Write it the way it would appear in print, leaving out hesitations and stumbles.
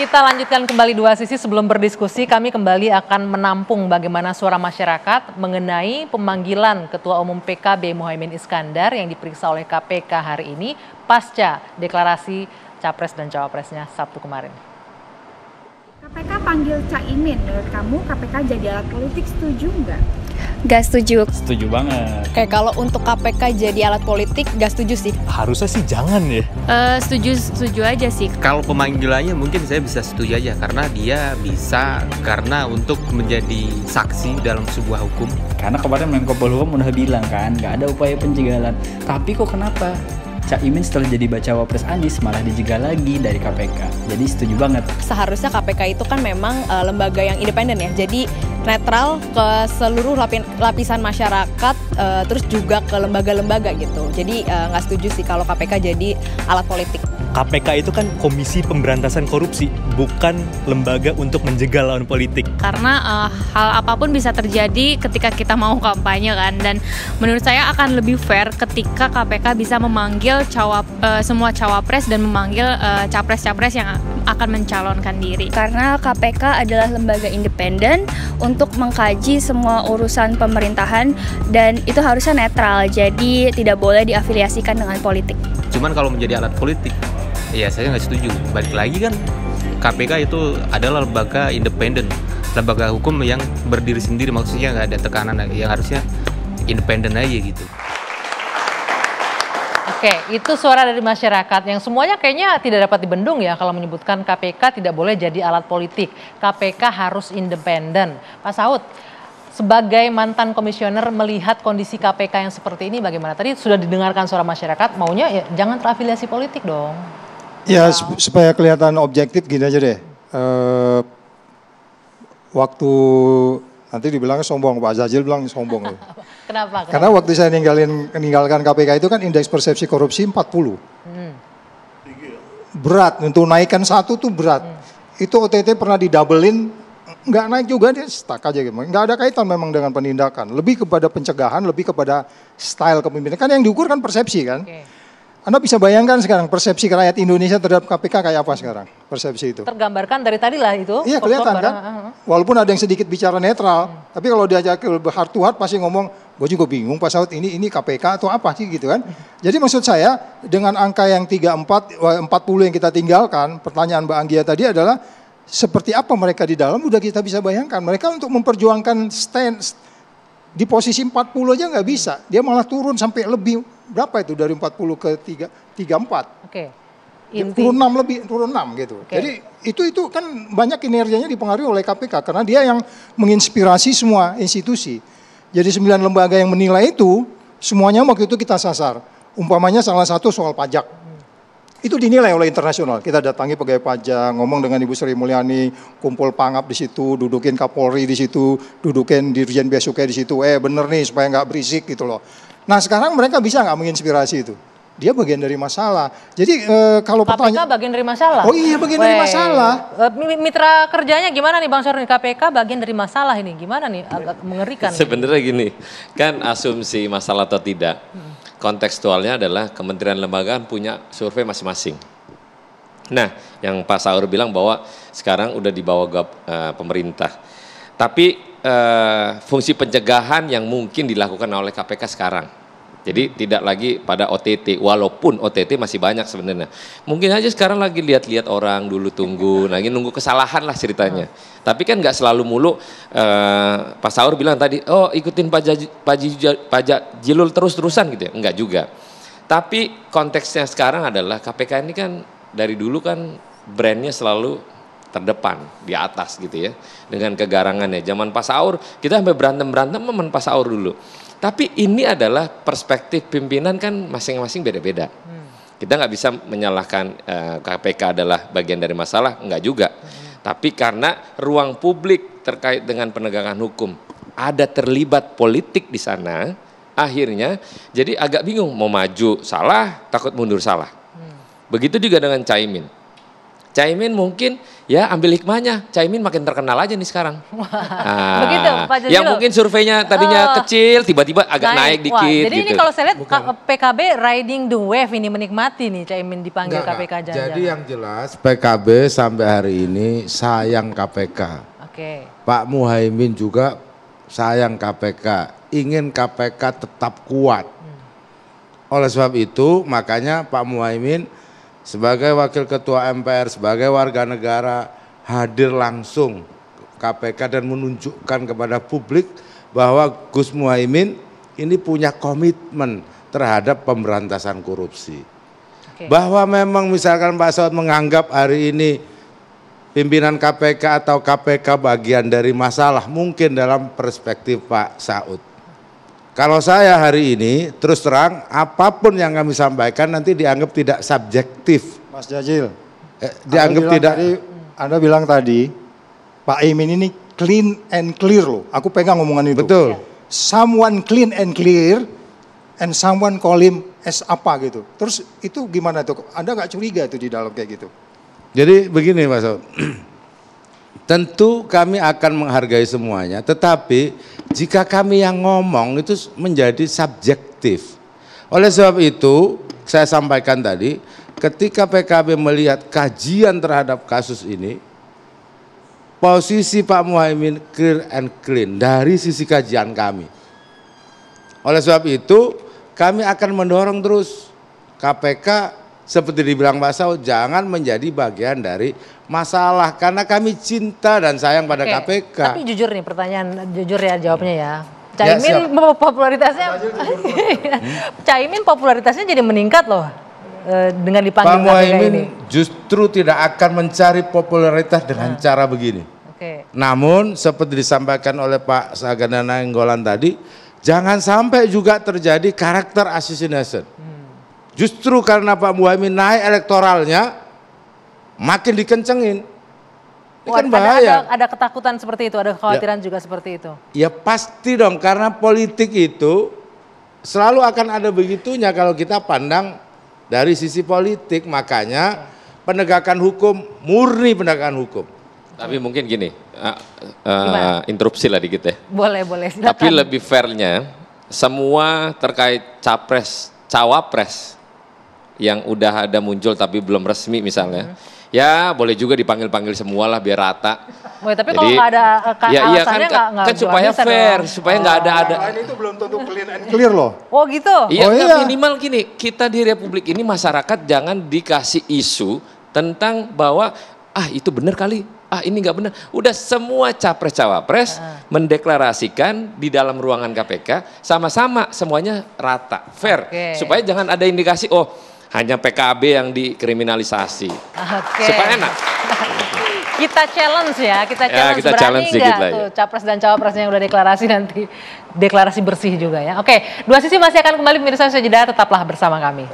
Kita lanjutkan kembali dua sisi. Sebelum berdiskusi, kami kembali akan menampung bagaimana suara masyarakat mengenai pemanggilan Ketua Umum PKB Muhaimin Iskandar yang diperiksa oleh KPK hari ini pasca deklarasi Capres dan Cawapresnya Sabtu kemarin. KPK panggil Caimin, menurut kamu KPK jadi alat politik, setuju nggak? Gak setuju. Setuju banget. Kayak kalau untuk KPK jadi alat politik, gak setuju sih. Harusnya sih jangan ya. Setuju aja sih. Kalau pemanggilannya mungkin saya bisa setuju aja karena dia bisa untuk menjadi saksi dalam sebuah hukum. Karena kemarin Menko Polhukam udah bilang kan, nggak ada upaya pencegahan. Tapi kok kenapa Caimin setelah jadi bacawa pres Anies malah dijegal lagi dari KPK. Jadi setuju banget. Seharusnya KPK itu kan memang lembaga yang independen ya. Jadi netral ke seluruh lapisan masyarakat, terus juga ke lembaga-lembaga gitu. Jadi nggak setuju sih kalau KPK jadi alat politik. KPK itu kan Komisi Pemberantasan Korupsi, bukan lembaga untuk menjegal lawan politik. Karena hal apapun bisa terjadi ketika kita mau kampanye kan, dan menurut saya akan lebih fair ketika KPK bisa memanggil semua cawapres dan memanggil capres-capres yang akan mencalonkan diri. Karena KPK adalah lembaga independen untuk mengkaji semua urusan pemerintahan dan itu harusnya netral, jadi tidak boleh diafiliasikan dengan politik. Cuman kalau menjadi alat politik, ya saya nggak setuju. Balik lagi kan, KPK itu adalah lembaga independen, lembaga hukum yang berdiri sendiri, maksudnya nggak ada tekanan, yang harusnya independen aja gitu. Oke, itu suara dari masyarakat yang semuanya kayaknya tidak dapat dibendung ya kalau menyebutkan KPK tidak boleh jadi alat politik. KPK harus independen. Pak Saud, sebagai mantan komisioner melihat kondisi KPK yang seperti ini bagaimana? Tadi sudah didengarkan suara masyarakat, maunya ya jangan terafiliasi politik dong. Ya, supaya kelihatan objektif gini aja deh. Waktu nanti dibilang sombong, Pak Zazil bilang sombong. Kenapa? Karena waktu saya meninggalkan KPK itu kan indeks persepsi korupsi 40. Berat, untuk naikkan satu tuh berat. Itu OTT pernah didabelin, nggak naik juga, dia stuck aja gitu. Nggak ada kaitan memang dengan penindakan. Lebih kepada pencegahan, lebih kepada style kepemimpinan. Kan yang diukur kan persepsi kan. Anda bisa bayangkan sekarang persepsi rakyat Indonesia terhadap KPK kayak apa sekarang, persepsi itu. Tergambarkan dari tadi lah itu. Iya kelihatan kan, walaupun ada yang sedikit bicara netral, tapi kalau diajak heart to heart pasti ngomong, gue juga bingung Pak Saud ini KPK atau apa sih gitu kan. Jadi maksud saya dengan angka yang 40 yang kita tinggalkan, pertanyaan Mbak Anggia tadi adalah seperti apa mereka di dalam, udah kita bisa bayangkan. Mereka untuk memperjuangkan stand di posisi 40 aja nggak bisa, dia malah turun sampai lebih, berapa itu dari 40 ke 34. Oke. Turun 6 lebih, turun 6 gitu. Jadi itu kan banyak kinerjanya dipengaruhi oleh KPK karena dia yang menginspirasi semua institusi. Jadi 9 lembaga yang menilai itu semuanya waktu itu kita sasar. Umpamanya salah satu soal pajak. Itu dinilai oleh internasional. Kita datangi pegawai pajak, ngomong dengan Ibu Sri Mulyani, kumpul pangap di situ, dudukin Kapolri di situ, dudukin Dirjen Bea Cukai di situ. Bener nih supaya nggak berisik gitu loh. Nah sekarang mereka bisa nggak menginspirasi itu? Dia bagian dari masalah. Jadi kalau pertanyaan, KPK bagian dari masalah? Oh iya bagian dari masalah. Mitra kerjanya gimana nih Bang Syaroni? KPK bagian dari masalah ini gimana nih? Agak mengerikan. Sebenarnya gini, kan asumsi masalah atau tidak. Kontekstualnya adalah kementerian lembaga punya survei masing-masing. Nah, yang Pak Saur bilang bahwa sekarang udah di bawah pemerintah. Tapi fungsi pencegahan yang mungkin dilakukan oleh KPK sekarang. Jadi tidak lagi pada OTT, walaupun OTT masih banyak sebenarnya. Mungkin aja sekarang lagi lihat-lihat orang dulu tunggu, lagi nunggu kesalahan lah ceritanya. Tapi kan nggak selalu mulu. Pak Saur bilang tadi, oh ikutin pajak jilul terus-terusan gitu ya, enggak juga. Tapi konteksnya sekarang adalah KPK ini kan dari dulu kan brandnya selalu terdepan, di atas gitu ya. Dengan kegarangannya, zaman Pak Saur kita sampai berantem-berantem sama Pak Saur dulu. Tapi ini adalah perspektif pimpinan kan masing-masing beda-beda. Kita nggak bisa menyalahkan KPK adalah bagian dari masalah, enggak juga. Tapi karena ruang publik terkait dengan penegakan hukum ada terlibat politik di sana, akhirnya jadi agak bingung mau maju salah, takut mundur salah. Begitu juga dengan Caimin. Caimin mungkin ya ambil hikmahnya, Caimin makin terkenal aja nih sekarang. Begitu, Pak Jazilul. Yang mungkin surveinya tadinya kecil, tiba-tiba agak naik dikit. Wah, jadi gitu. ini kalau saya lihat PKB riding the wave ini, menikmati nih Caimin dipanggil KPK jangan-jangan. Jadi yang jelas PKB sampai hari ini sayang KPK. Oke. Pak Muhaimin juga sayang KPK, ingin KPK tetap kuat. Oleh sebab itu makanya Pak Muhaimin sebagai Wakil Ketua MPR, sebagai warga negara hadir langsung KPK dan menunjukkan kepada publik bahwa Gus Muhaimin ini punya komitmen terhadap pemberantasan korupsi. Bahwa memang misalkan Pak Saud menganggap hari ini pimpinan KPK atau KPK bagian dari masalah, mungkin dalam perspektif Pak Saud. Kalau saya hari ini terus terang apapun yang kami sampaikan nanti dianggap tidak subjektif. Mas Jazil, dianggap tidak. Anda bilang tadi Pak Imin ini clean and clear loh. Aku pegang omongan itu. Betul. Someone clean and clear and someone call him as apa gitu. Terus itu gimana tuh? Anda nggak curiga itu di dalam kayak gitu? Jadi begini Mas Saud. Tentu kami akan menghargai semuanya, tetapi jika kami yang ngomong itu menjadi subjektif. Oleh sebab itu, saya sampaikan tadi, ketika PKB melihat kajian terhadap kasus ini, posisi Pak Muhaimin clear and clean dari sisi kajian kami. Oleh sebab itu, kami akan mendorong terus KPK seperti dibilang Pak Saud, jangan menjadi bagian dari masalah karena kami cinta dan sayang pada KPK. Tapi jujur nih pertanyaan, jujur ya jawabnya ya. Caimin popularitasnya, Caimin popularitasnya jadi meningkat loh dengan dipanggil Pak Muhaimin justru tidak akan mencari popularitas dengan cara begini. Namun seperti disampaikan oleh Pak Saganda Nainggolan tadi, jangan sampai juga terjadi karakter assassination. Justru karena Pak Muhaimin naik elektoralnya, makin dikencengin. Ini kan bahaya. Ada ketakutan seperti itu, ada kekhawatiran juga seperti itu. Ya pasti dong, karena politik itu selalu akan ada begitunya kalau kita pandang dari sisi politik. Makanya penegakan hukum, murni penegakan hukum. Tapi mungkin gini, interupsi lah dikit ya. Boleh, silakan. Tapi lebih fairnya, semua terkait capres, cawapres yang udah ada muncul tapi belum resmi misalnya, ya boleh juga dipanggil-panggil semua lah biar rata. Tapi kalau nggak ada alasannya kan supaya fair, supaya nggak ada. Itu belum tentu clean and clear loh. Oh gitu? Iya, minimal gini, kita di Republik ini masyarakat jangan dikasih isu tentang bahwa itu benar kali, ini nggak benar. Udah semua capres-cawapres mendeklarasikan di dalam ruangan KPK sama-sama semuanya rata, fair. Supaya jangan ada indikasi hanya PKB yang dikriminalisasi. Supaya enak. Kita challenge ya, kita kita challenge berani nggak tuh capres dan cawapresnya yang udah deklarasi nanti deklarasi bersih juga ya. Oke, dua sisi masih akan kembali pemirsa, usai jeda, tetaplah bersama kami.